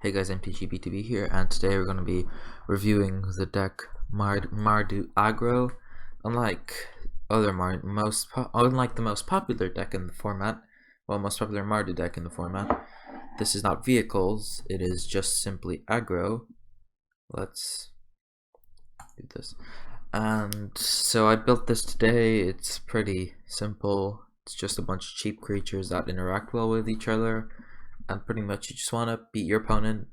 Hey guys, MTGBTV here, and today we're going to be reviewing the deck Mardu Aggro. Unlike the most popular deck in the format, most popular Mardu deck in the format, this is not vehicles, it is just simply aggro. Let's do this. And so I built this today. It's pretty simple. It's just a bunch of cheap creatures that interact well with each other. And pretty much you just want to beat your opponent,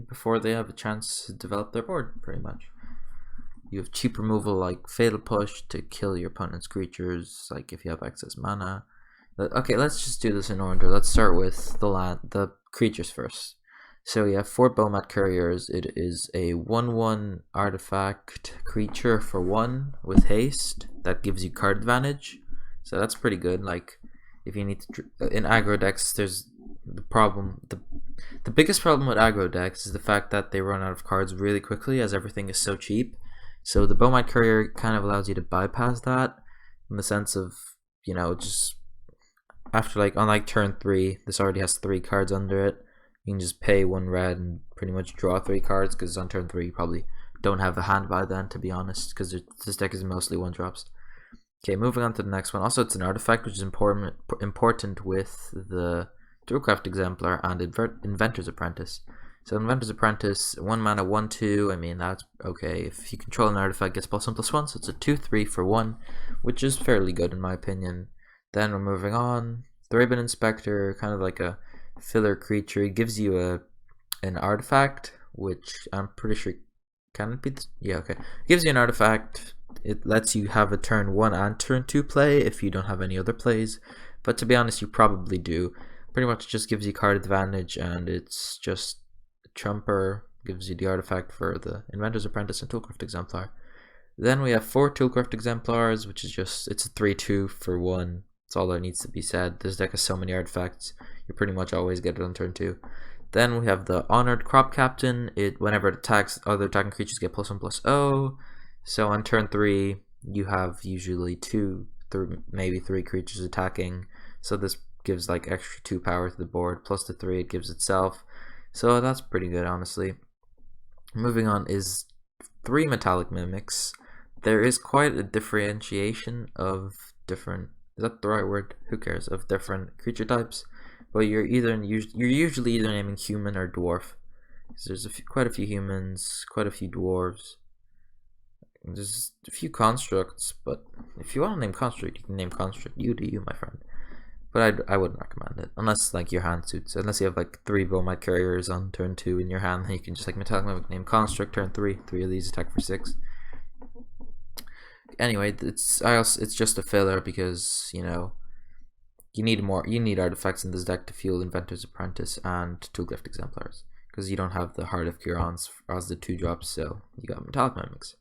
before they have a chance to develop their board, pretty much. You have cheap removal like Fatal Push to kill your opponent's creatures, like if you have excess mana. Okay, let's just do this in order. Let's start with the creatures first. So we have 4 Bomat Couriers. It is a 1/1 artifact creature for 1 with haste that gives you card advantage. So that's pretty good. Like if you need to, in aggro decks, there's the biggest problem with aggro decks is the fact that they run out of cards really quickly as everything is so cheap. So the Bomat Courier kind of allows you to bypass that in the sense of, just after on turn 3, this already has 3 cards under it. You can just pay 1 red and pretty much draw 3 cards, because on turn 3 you probably don't have a hand by then, to be honest, because this deck is mostly 1-drops. Okay, moving on to the next one. Also, it's an artifact, which is important with the Duelcraft Exemplar and Inventor's Apprentice. So Inventor's Apprentice, 1 mana, 1/2. That's okay. If you control an artifact, it gets +1/+1, so it's a 2/3 for 1, which is fairly good in my opinion. Then we're moving on. Thraben Inspector, kind of like a filler creature. It gives you an artifact, which I'm pretty sure can it be this? Yeah, okay. It gives you an artifact. It lets you have a turn 1 and turn 2 play if you don't have any other plays, but to be honest, you probably do. Pretty much just gives you card advantage, and it's just a trumper. Gives you the artifact for the Inventor's Apprentice and Toolcraft Exemplar. Then we have 4 Toolcraft Exemplars, which is it's a 3/2 for 1. That's all that needs to be said. This deck has so many artifacts, you pretty much always get it on turn 2. Then we have the Honored Crop Captain. Whenever it attacks, other attacking creatures get +1/+0. So on turn 3, you have usually 2, maybe 3 creatures attacking. So this gives like extra 2 power to the board, plus the 3 it gives itself. So that's pretty good, honestly. Moving on is 3 Metallic Mimics. There is quite a differentiation of different, is that the right word? Who cares? Of different creature types. But you're usually either naming human or dwarf. There's quite a few humans, quite a few dwarves. There's a few constructs, but if you want to name construct, you can name construct. You do you, my friend. But I wouldn't recommend it unless your hand suits. Unless you have 3 Bomat Couriers on turn 2 in your hand, then you can just Metallic Mimic, name construct. Turn 3, 3 of these attack for 6. Anyway, it's just a filler because you need artifacts in this deck to fuel Inventor's Apprentice and Toolcraft Exemplars, because you don't have the Heart of Kurons as the 2-drops, so you got Metallic Mimics.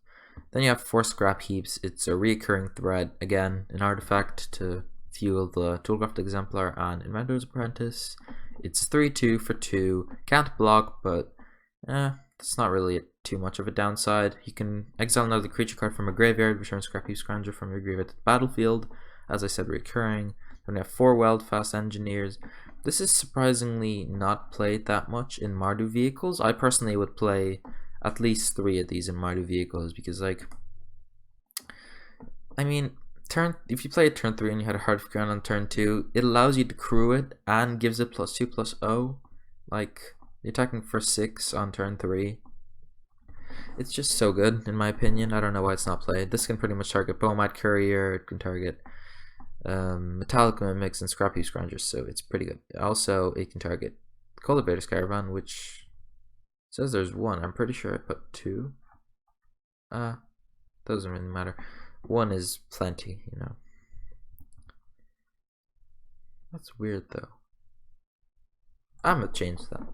Then you have 4 Scrap Heaps. It's a reoccurring threat, again, an artifact to fuel the Toolcraft Exemplar and Inventor's Apprentice. It's 3/2 for 2. Can't block, but that's not really too much of a downside. You can exile another creature card from a graveyard, return Scrap Heap Scrounger from your graveyard to the battlefield. As I said, recurring. Then we have 4 Weldfast Engineers. This is surprisingly not played that much in Mardu vehicles. I personally would play at least 3 of these in Mardu vehicles, because if you play it turn 3 and you had a Heart of Crown on turn 2, it allows you to crew it and gives it +2/+0. You're attacking for 6 on turn 3. It's just so good, in my opinion. I don't know why it's not played. This can pretty much target Bomat Courier. It can target Metallic Mimics and Scrap Heap Scroungers, so it's pretty good. Also, it can target Cultivator's Caravan, which says there's 1. I'm pretty sure I put 2. Doesn't really matter. 1 is plenty, That's weird, though. I'm gonna change that.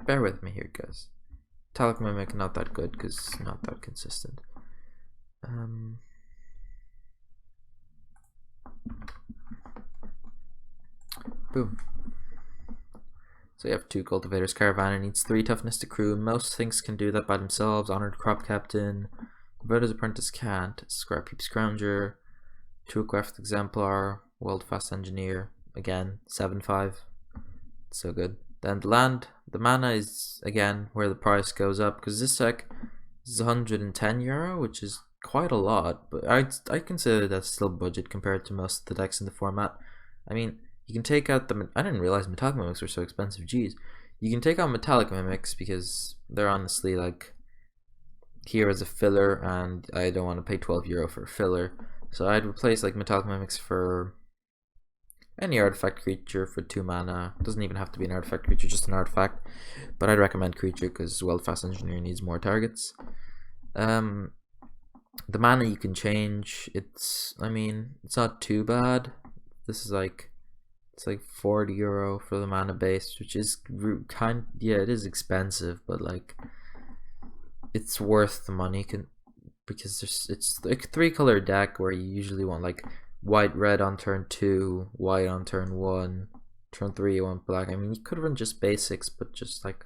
Bear with me here, guys. Metallic Mimic, not that good, because not that consistent. Boom. So you have 2 Cultivator's Caravan. It needs 3 toughness to crew. Most things can do that by themselves. Honored Crop Captain. Inventor's Apprentice can't. Scrap Heap Scrounger. Toolcraft Exemplar. Weldfast Engineer. Again, 7/5. So good. Then the land, the mana is again where the price goes up, because this deck is 110 euro, which is quite a lot, but I consider that still budget compared to most of the decks in the format. I mean, you can take out the, I didn't realize metallic mimics were so expensive, geez. You can take out metallic mimics because they're honestly like here as a filler, and I don't want to pay 12 euro for a filler, so I'd replace like metallic mimics for any artifact creature for 2 mana. It doesn't even have to be an artifact creature, just an artifact, but I'd recommend creature because, well, fast engineer needs more targets. The mana you can change, I mean, it's not too bad. This is like, it's like 40 euro for the mana base, which is yeah, it is expensive, but like, it's worth the money because it's like 3-color deck where you usually want like white red on turn 2, white on turn 1, turn 3 you want black. I mean, you could run just basics, but just like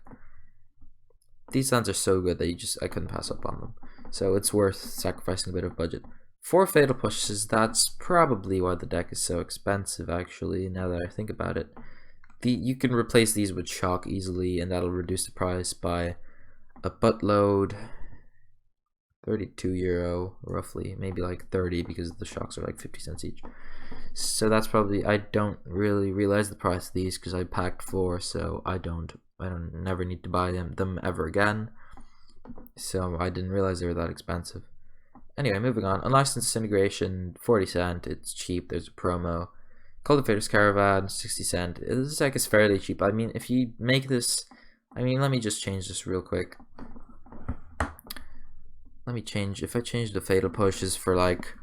these lands are so good that I couldn't pass up on them. So it's worth sacrificing a bit of budget. 4 fatal pushes, that's probably why the deck is so expensive actually, now that I think about it. You can replace these with shock easily, and that'll reduce the price by a buttload. 32 euro roughly, maybe like 30 because the shocks are like 50 cents each. So that's probably, I don't really realize the price of these because I packed 4, so I don't never need to buy them ever again. So I didn't realize they were that expensive. Anyway, moving on. Unlicensed Disintegration, 40 cent, it's cheap, there's a promo. Cultivator's Caravan, 60 cent. This deck is fairly cheap. I mean, if you make this, I mean, let me just change this real quick. Let me change, if I change the fatal pushes for like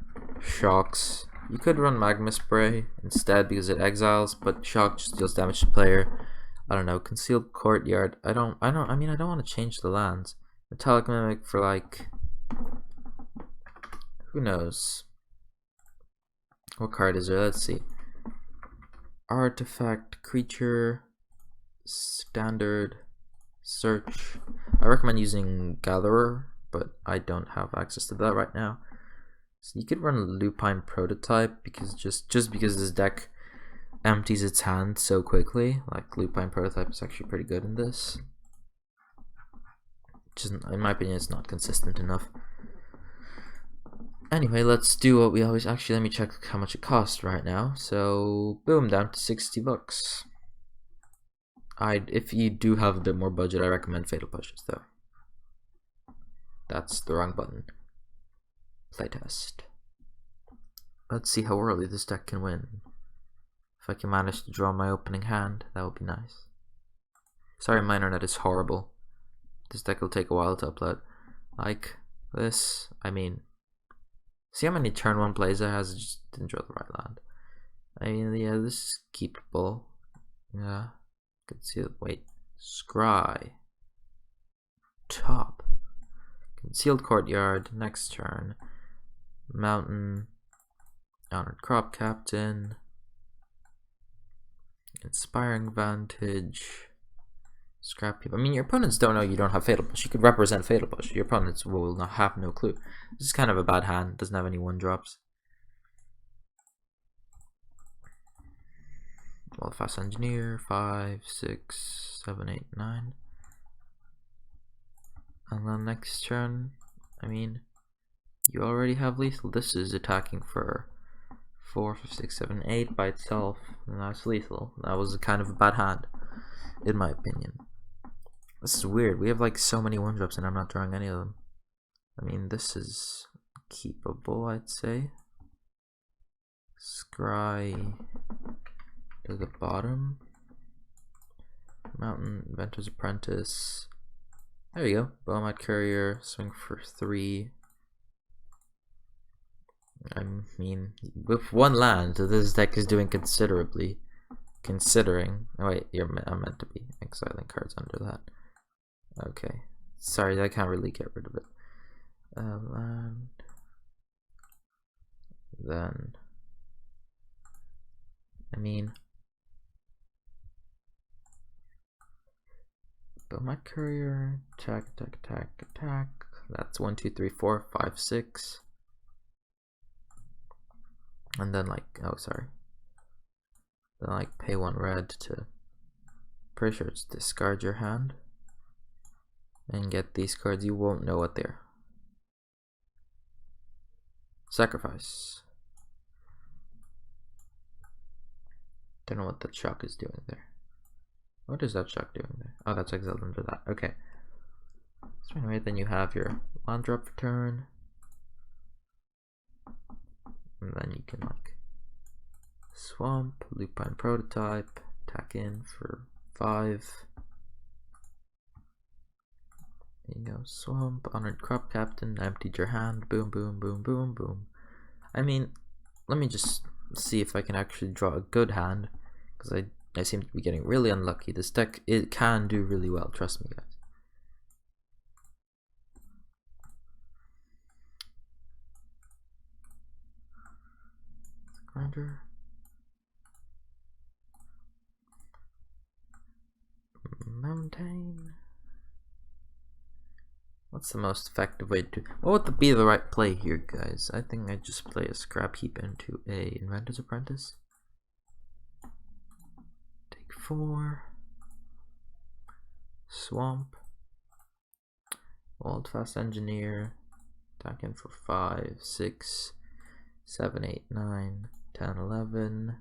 shocks, you could run Magma Spray instead because it exiles, but shock just deals damage to player. I don't know, Concealed Courtyard, I mean, I don't want to change the lands. Metallic Mimic for like, who knows? What card is there? Let's see. Artifact, creature, standard, search. I recommend using Gatherer, but I don't have access to that right now. So you could run Lupine Prototype because just because this deck empties its hand so quickly. Like Lupine Prototype is actually pretty good in this. Just in my opinion, it's not consistent enough. Anyway, let's do what we always, actually let me check how much it costs right now. So boom, down to 60 bucks. If you do have a bit more budget, I recommend Fatal Pushes though. That's the wrong button. Playtest. Let's see how early this deck can win. If I can manage to draw my opening hand, that would be nice. Sorry, my internet is horrible. This deck will take a while to upload. Like this, I mean, see how many turn 1 plays it has? It just didn't draw the right land. I mean, yeah, this is keepable. Yeah, could see it. Wait, Scry. Top. Concealed Courtyard, next turn. Mountain. Honored Crop Captain. Inspiring Vantage. Scrap People. I mean, your opponents don't know you don't have Fatal Push. You could represent Fatal Push. Your opponents will not have no clue. This is kind of a bad hand. Doesn't have any 1-drops. Well, Fast Engineer. 5, 6, 7, 8, 9. And then next turn, I mean, you already have lethal. This is attacking for 4, 5, 6, 7, 8 by itself, and that's lethal. That was kind of a bad hand, in my opinion. This is weird. We have like so many 1-drops and I'm not drawing any of them. I mean, this is keepable, I'd say. Scry to the bottom. Mountain, Inventor's Apprentice. There you go. Bowmat Courier, swing for 3. I mean, with 1 land, this deck is doing considerably. Considering. Oh, wait, I'm meant to be exiling cards under that. Okay. Sorry, I can't really get rid of it. Land. Then. I mean. Bowmat Courier, attack, attack, attack, attack. That's 1, 2, 3, 4, 5, 6. And then like, oh sorry. Then like pay 1 red to pretty sure it's discard your hand and get these cards. You won't know what they're. Sacrifice. Don't know what that shock is doing there. What is that shock doing there? Oh, that's exiled under that. Okay. So anyway, then you have your land drop for turn. And then you can like swamp, lupine prototype, attack in for 5. There you go, swamp, honored crop captain, emptied your hand, boom, boom, boom, boom, boom. I mean, let me just see if I can actually draw a good hand, because I seem to be getting really unlucky. This deck, it can do really well, trust me guys. Grinder. Mountain. What's the most effective way to... What would be the right play here, guys? I think I'd just play a scrap heap into a Inventor's Apprentice. Take 4. Swamp. Old Fast Engineer. Attack in for 5, 6, 7, 8, 9, 10, 11.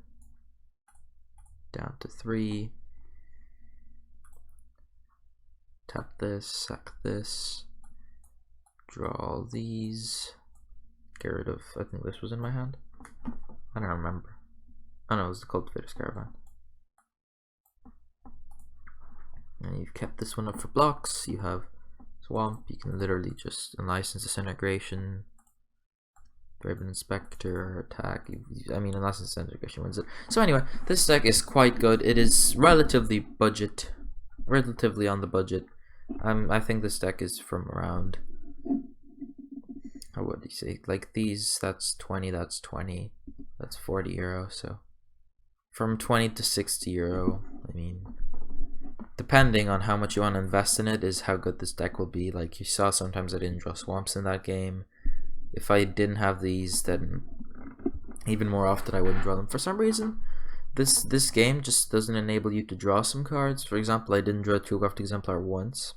Down to 3. Tap this, sack this. Draw all these. Get rid of, I think this was in my hand. I don't remember. Oh no, it was the Cultivator's Caravan. And you've kept this one up for blocks. You have Swamp. You can literally just Unlicensed Disintegration. Brave Inspector, attack. I mean, Unlicensed Disintegration wins it. So anyway, this deck is quite good. It is relatively on the budget. I think this deck is from around, how would you say, like these, that's 20, that's 20, that's 40 euro, so from 20 to 60 euro. I mean, depending on how much you want to invest in it is how good this deck will be. Like you saw, sometimes I didn't draw swamps in that game. If I didn't have these, then even more often I wouldn't draw them. For some reason, this game just doesn't enable you to draw some cards. For example, I didn't draw a Toolcraft Exemplar once.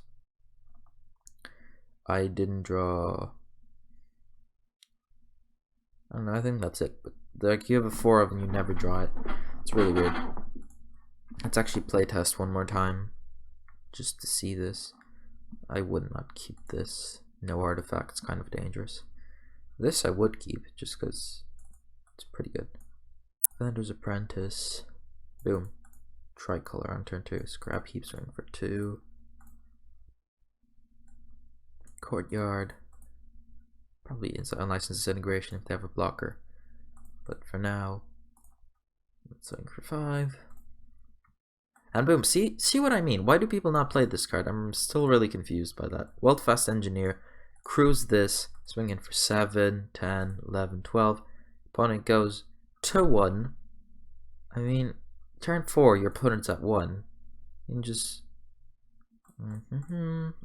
I didn't draw, I don't know, I think that's it. But like, you have a 4 of them, you never draw it. It's really weird. Let's actually playtest one more time just to see this. I would not keep this. No artifacts, kind of dangerous. This I would keep just because it's pretty good. Inventor's Apprentice. Boom. Tricolor on turn 2. Scrap heap swing for 2. Courtyard. Probably Unlicensed Disintegration if they have a blocker. But for now, let's swing for 5. And boom. See what I mean? Why do people not play this card? I'm still really confused by that. Fast Engineer. Cruise this. Swing in for 7, 10, 11, 12. Opponent goes to 1. I mean, turn 4, your opponent's at 1. You can just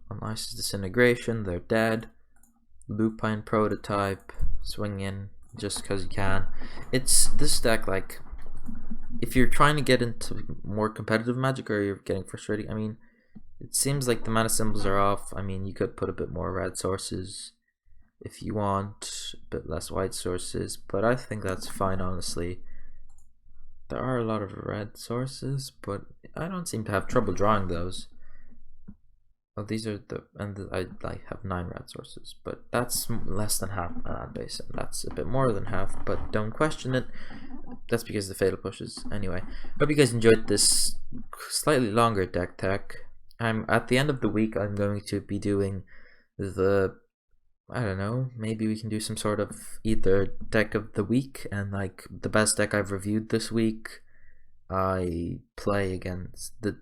Unlicensed Disintegration, they're dead. Lupine Prototype, swing in just because you can. It's this deck, like, if you're trying to get into more competitive Magic or you're getting frustrated, I mean, it seems like the mana symbols are off. I mean, you could put a bit more red sources if you want, a bit less white sources, but I think that's fine, honestly. There are a lot of red sources, but I don't seem to have trouble drawing those. Oh, these are I have 9 red sources, but that's less than half base, and that's a bit more than half, but don't question it. That's because of the fatal pushes. Anyway, hope you guys enjoyed this slightly longer deck tech. At the end of the week, I'm going to be doing the, I don't know, maybe we can do some sort of either deck of the week and like the best deck I've reviewed this week. I play against the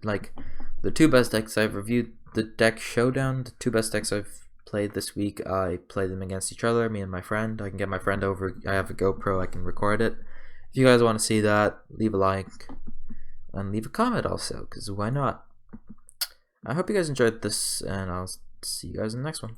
2 best decks I've reviewed, the deck showdown, the 2 best decks I've played this week. I play them against each other, me and my friend. I can get my friend over. I have a GoPro, I can record it. If you guys want to see that, leave a like and leave a comment also, because why not? I hope you guys enjoyed this, and I'll see you guys in the next one.